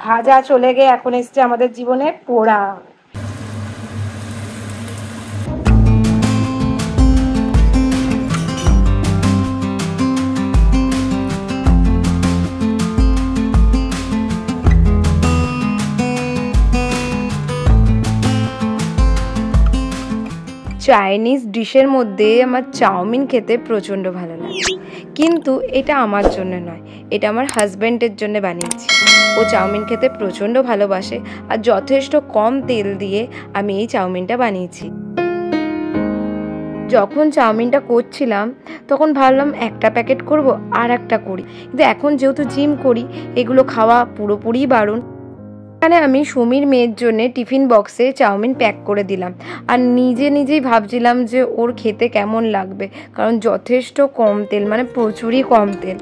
ভাজা চলে গিয়ে এখন এসছে আমাদের জীবনে পোড়া। চাইনিজ ডিশের মধ্যে আমার চাউমিন খেতে প্রচণ্ড ভালো লাগে, কিন্তু এটা আমার জন্য নয়, এটা আমার হাজব্যান্ডের জন্য বানিয়েছি। ও চাউমিন খেতে প্রচণ্ড ভালোবাসে আর যথেষ্ট কম তেল দিয়ে আমি এই চাউমিনটা বানিয়েছি। যখন চাউমিনটা করছিলাম তখন ভাবলাম একটা প্যাকেট করব আর একটা করি, কিন্তু এখন যেহেতু জিম করি এগুলো খাওয়া পুরোপুরি বারণ। এখানে আমি সুমির মেয়ের জন্য টিফিন বক্সে চাউমিন প্যাক করে দিলাম আর নিজেই ভাবছিলাম যে ওর খেতে কেমন লাগবে, কারণ যথেষ্ট কম তেল, মানে প্রচুরই কম তেল।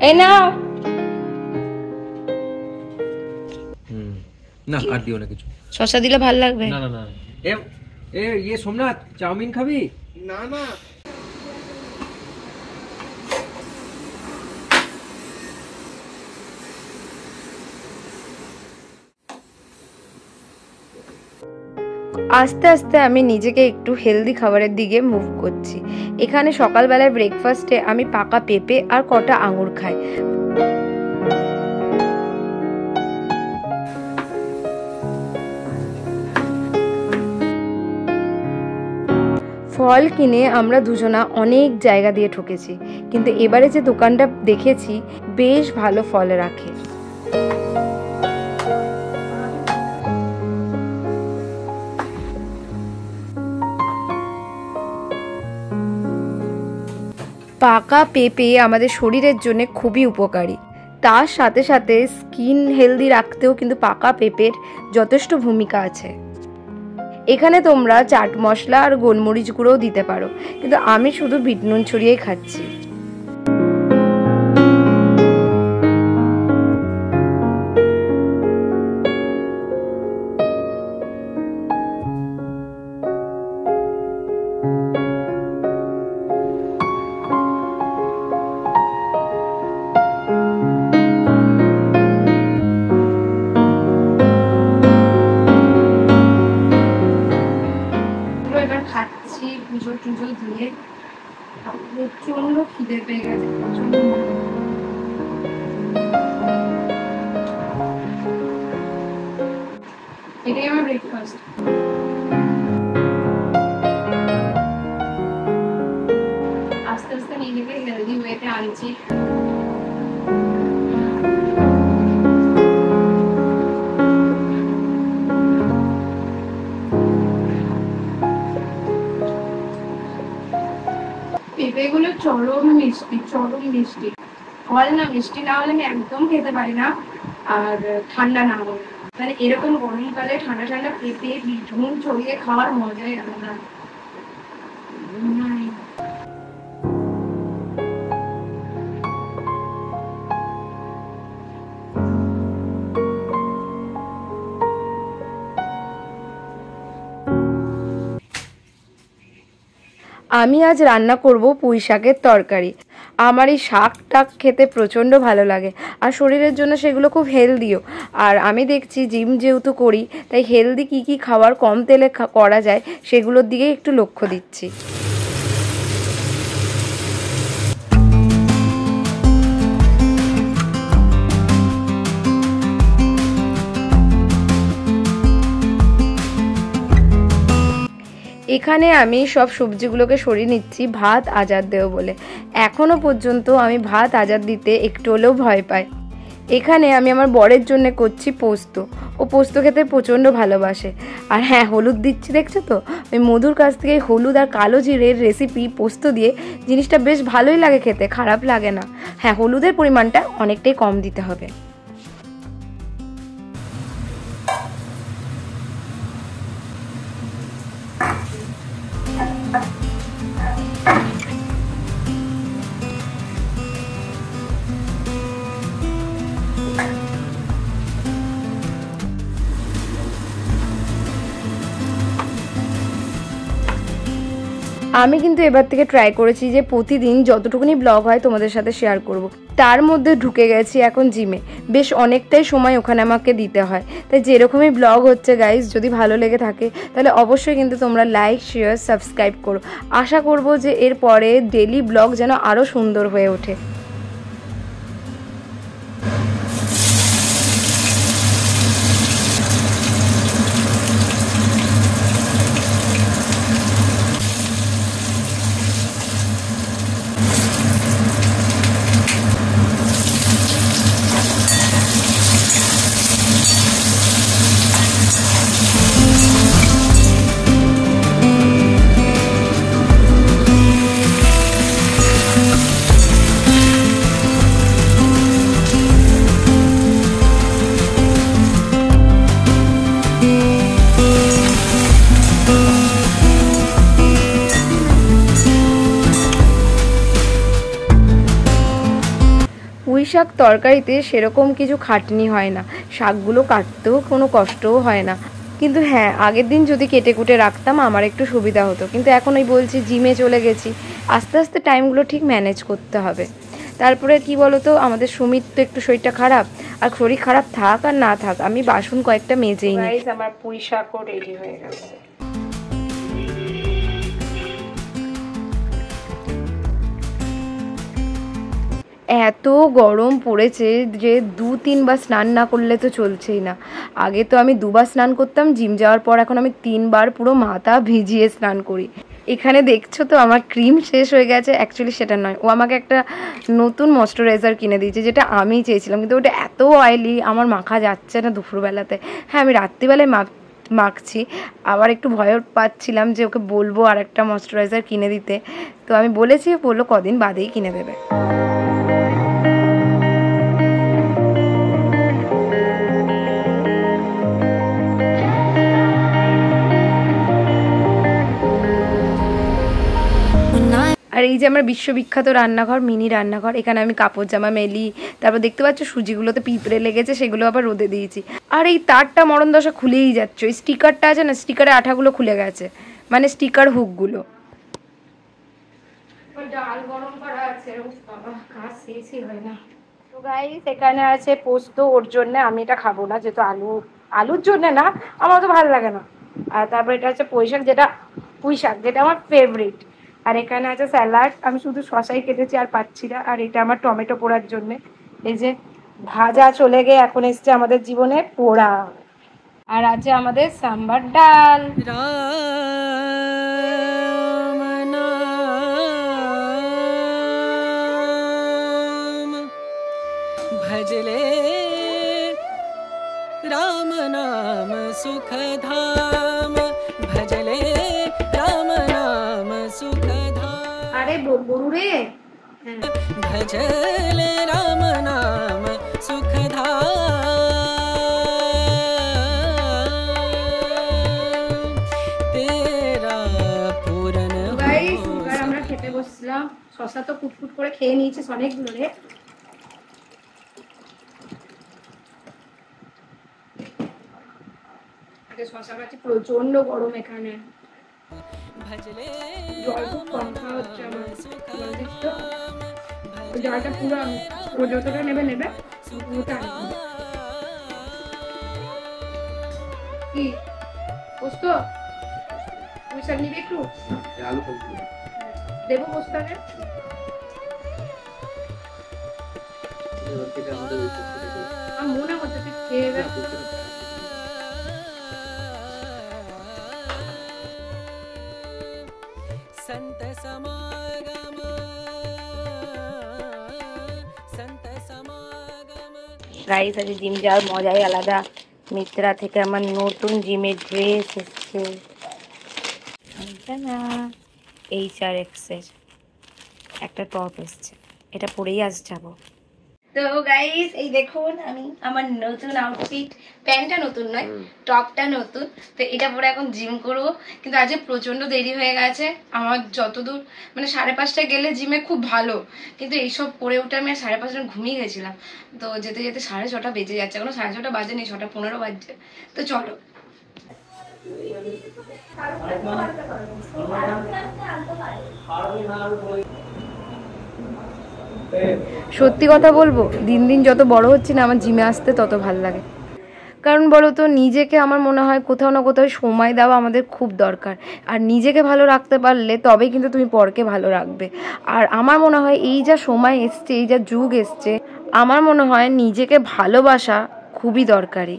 এই নাও। না আর দিও না কিছু, শসা দিলে ভালো লাগবে। না না না এ সোমনাথ চাউমিন খাবি? না না আস্তে আস্তে আমি নিজেকে একটু হেলদি খাবারের দিকে মুভ করছি। এখানে সকালবেলায় ব্রেকফাস্টে আমি পাকা পেঁপে আর কটা আঙুর খাই। ফল কিনে আমরা দুজনা অনেক জায়গা দিয়ে ঠকেছি, কিন্তু এবারে যে দোকানটা দেখেছি বেশ ভালো ফল রাখে। পাকা পেঁপে আমাদের শরীরের জন্য খুবই উপকারী, তার সাথে সাথে স্কিন হেলদি রাখতেও কিন্তু পাকা পেঁপের যথেষ্ট ভূমিকা আছে। এখানে তোমরা চাট মশলা আর গোলমরিচ গুঁড়োও দিতে পারো, কিন্তু আমি শুধু বিট নুন ছড়িয়েই খাচ্ছি। খাচ্ছি পুজো টুজো দিয়ে, প্রচন্ড খিদে পেয়ে গেছে, প্রচন্ড। এটাই আমার ব্রেকফাস্ট। আস্তে আস্তে নিজেকে হেলদি ওয়েতে আনছি। পেঁপেগুলো চরম মিষ্টি, চরম মিষ্টি। ফল না মিষ্টি না হলে আমি একদম খেতে পারি না, আর ঠান্ডা না হলে, মানে এরকম গরমকালে ঠান্ডা ঠান্ডা পেঁপে বিট নুন ছড়িয়ে খাওয়ার মজাই আলাদা। আমি আজ রান্না করব পুঁই শাকের তরকারি। আমার এই শাক টাক খেতে প্রচণ্ড ভালো লাগে আর শরীরের জন্য সেগুলো খুব হেলদিও। আর আমি দেখছি জিম যেহেতু করি তাই হেলদি কি খাবার কম তেলে করা যায় সেগুলোর দিকে একটু লক্ষ্য দিচ্ছি। এখানে আমি সব সবজিগুলোকে সরিয়ে নিচ্ছি ভাত আজাদ দেব বলে। এখনো পর্যন্ত আমি ভাত আজাদ দিতে একটু হলেও ভয় পাই। এখানে আমি আমার বরের জন্য করছি পোস্ত। ও পোস্ত খেতে প্রচণ্ড ভালোবাসে। আর হ্যাঁ, হলুদ দিচ্ছি দেখছো তো, ওই মধুর কাছ থেকে হলুদ আর কালো জিরের রেসিপি পোস্ত দিয়ে জিনিসটা বেশ ভালোই লাগে খেতে, খারাপ লাগে না। হ্যাঁ, হলুদের পরিমাণটা অনেকটাই কম দিতে হবে। আমি কিন্তু এবার থেকে ট্রাই করেছি যে প্রতিদিন যতটুকুনি ব্লগ হয় তোমাদের সাথে শেয়ার করব। তার মধ্যে ঢুকে গেছি এখন জিমে, বেশ অনেকটাই সময় ওখানে আমাকে দিতে হয়। তাই যেরকমই ব্লগ হচ্ছে গাইজ, যদি ভালো লেগে থাকে তাহলে অবশ্যই কিন্তু তোমরা লাইক, শেয়ার, সাবস্ক্রাইব করো। আশা করব যে এরপরে ডেলি ব্লগ যেন আরও সুন্দর হয়ে ওঠে। পুঁই শাক তরকারিতে সেরকম কিছু খাটনি হয় না, শাকগুলো কাটতেও কোনো কষ্টও হয় না। কিন্তু হ্যাঁ, আগের দিন যদি কেটে কুটে রাখতাম আমার একটু সুবিধা হতো, কিন্তু এখন ওই বলছি জিমে চলে গেছি, আস্তে আস্তে টাইমগুলো ঠিক ম্যানেজ করতে হবে। তারপরে কি বলতো, আমাদের সুমিত তো একটু শরীরটা খারাপ, আর শরীর খারাপ থাক আর না থাক আমি বাসন কয়েকটা মেজেই নিই। আমার পুঁই শাকও রেডি হয়ে গেছে। এত গরম পড়েছে যে 2-3 বার স্নান না করলে তো চলছেই না। আগে তো আমি 2 বার স্নান করতাম জিম যাওয়ার পর, এখন আমি 3 বার পুরো মাথা ভিজিয়ে স্নান করি। এখানে দেখছো তো আমার ক্রিম শেষ হয়ে গেছে, অ্যাকচুয়ালি সেটা নয়, ও আমাকে একটা নতুন ময়শ্চারাইজার কিনে দিয়েছে যেটা আমি চেয়েছিলাম, কিন্তু ওটা এত অয়েলি আমার মাখা যাচ্ছে না দুপুরবেলাতে। হ্যাঁ, আমি রাত্রিবেলায় মাখছি, আবার একটু ভয় পাচ্ছিলাম যে ওকে বলবো আর একটা ময়শ্চারাইজার কিনে দিতে, তো আমি বলেছি, বললো কদিন বাদেই কিনে দেবে। আর এই যে আমার বিশ্ববিখ্যাত রান্নাঘর, মিনি রান্নাঘর, এখানে আমি কাপড় জামা মেলি। তারপর দেখতে পাচ্ছ সুজিগুলোতে পিঁপড়ে লেগেছে, সেগুলো আবার রোদে দিয়েছি। আর এই তারটা মরণ দশা খুলেই যাচ্ছে, ওই স্টিকারটা আছে না, স্টিকারের আঠাগুলো খুলে গেছে, মানে স্টিকার হুকগুলো। ডাল গরম করা আছে, কাজ শেষই হয় না। তো গাইস, এখানে আছে পোস্ত, ওর জন্য, আমি এটা খাবো না যেহেতু আলুর জন্য না, আমার তো ভালো লাগে না। আর তারপর এটা হচ্ছে পুঁই শাক যেটা আমার ফেভারিট। আর এখানে আছে স্যালাড, আমি শুধু শশাই কেটেছি আর পাচ্ছি না। আর এটা আমার টমেটো পোড়ার জন্যে। এই যে ভাজা চলে গিয়ে এখন এসছে আমাদের জীবনে পোড়া। আর আছে আমাদের সাম্বার ডাল। भजले राम नाम सुखधाम, भजले राम नाम सुखधाम। अरे गरु रे, भजले राम नाम सुखधाम, तेरा पूरन। गाइस, আমরা খেতে বসলাম, শসা তো কুটকুট করে খেয়ে নিয়েছি অনেকগুলো রে। শসা খাচ্ছি, প্রচন্ড গরম এখানে, জল খুব কম খাওয়া হচ্ছে আমার। জলটা পুরো ও যতটা নেবে পুরোটা আনবে। কি পোস্ত পুঁই শাক নিবি একটু? দেবো পোস্তাকে? আমার মনে হচ্ছে তুই খেয়ে দেখ। संत समागम, संत समागम। গাইস, আজ জিম যাওয়ার মজাই আলাদা। মিত্রা থেকে আমার নতুন জিমের ড্রেস এসছে, HRX এর একটা টপ এসছে, এটা পরেই আজ যাবো। তো গাইস, এই দেখুন আমি আমার নতুন আউটফিট, প্যান্টটা নতুন নয়, টপটা নতুন। তো এটা পরে এখন জিম করবো, কিন্তু আজকে প্রচন্ড দেরি হয়ে গেছে আমার। যতদূর মানে 5:30টায় গেলে জিমে খুব ভালো, কিন্তু এইসব করে উঠে আমি 5:30 ঘুমিয়ে গেছিলাম। তো যেতে যেতে 6:30 বেজে যাচ্ছে, এখনো 6:30 বাজেনি, 6:15 বাজছে। তো চলো। সত্যি কথা বলবো, দিন দিন যত বড় হচ্ছি না, আমার জিমে আসতে তত ভাল লাগে। কারণ বলো তো, নিজেকে আমার মনে হয় কোথাও না কোথাও সময় দেওয়া আমাদের খুব দরকার। আর নিজেকে ভালো রাখতে পারলে তবেই কিন্তু তুমি পরকে ভালো রাখবে। আর আমার মনে হয় এই যা সময় এসছে, এই যা যুগ এসছে, আমার মনে হয় নিজেকে ভালোবাসা খুবই দরকারি।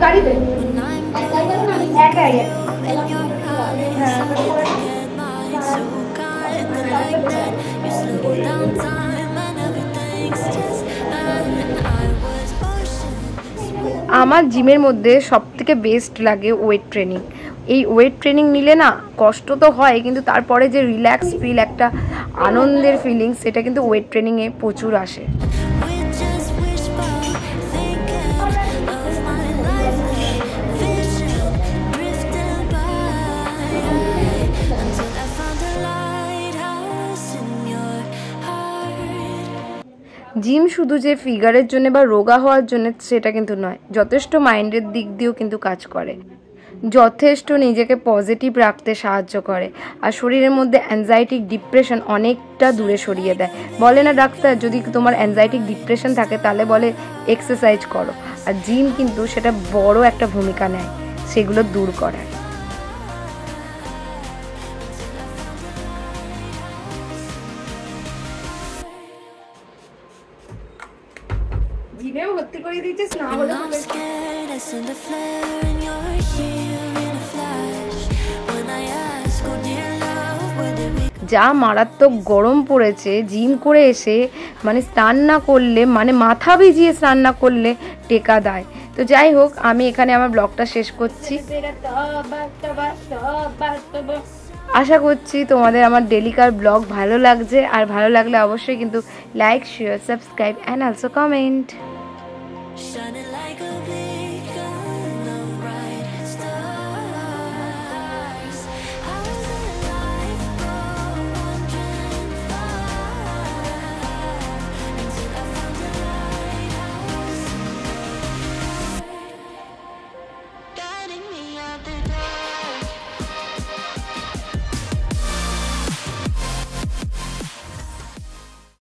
গাড়িতে আমার জিমের মধ্যে সবথেকে বেস্ট লাগে ওয়েট ট্রেনিং। এই ওয়েট ট্রেনিং নিলে না কষ্ট তো হয়, কিন্তু তারপরে যে রিল্যাক্স ফিল, একটা আনন্দের ফিলিংস, সেটা কিন্তু ওয়েট ট্রেনিংয়ে প্রচুর আসে। জিম শুধু যে ফিগারের জন্য বা রোগা হওয়ার জন্য সেটা কিন্তু নয়, যথেষ্ট মাইন্ডের দিক দিয়েও কিন্তু কাজ করে, যথেষ্ট নিজেকে পজিটিভ রাখতে সাহায্য করে, আর শরীরের মধ্যে অ্যাংজাইটিক ডিপ্রেশন অনেকটা দূরে সরিয়ে দেয়। বলে না ডাক্তার, যদি তোমার অ্যাংজাইটিক ডিপ্রেশন থাকে তাহলে বলে এক্সারসাইজ করো, আর জিম কিন্তু সেটা বড় একটা ভূমিকা নেয় সেগুলো দূর করার। জিমেও ভর্তি করে দিয়েছিস না বলে যা মারাত্মক গরম পড়েছে, জিম করে এসে মানে স্নান না করলে, মানে মাথা ভিজিয়ে স্নান না করলে টেকা দেয়। তো যাই হোক, আমি এখানে আমার ব্লগটা শেষ করছি। আশা করছি তোমাদের আমার ডেলিকার ব্লগ ভালো লাগছে, আর ভালো লাগলে অবশ্যই কিন্তু like, share, subscribe and also comment.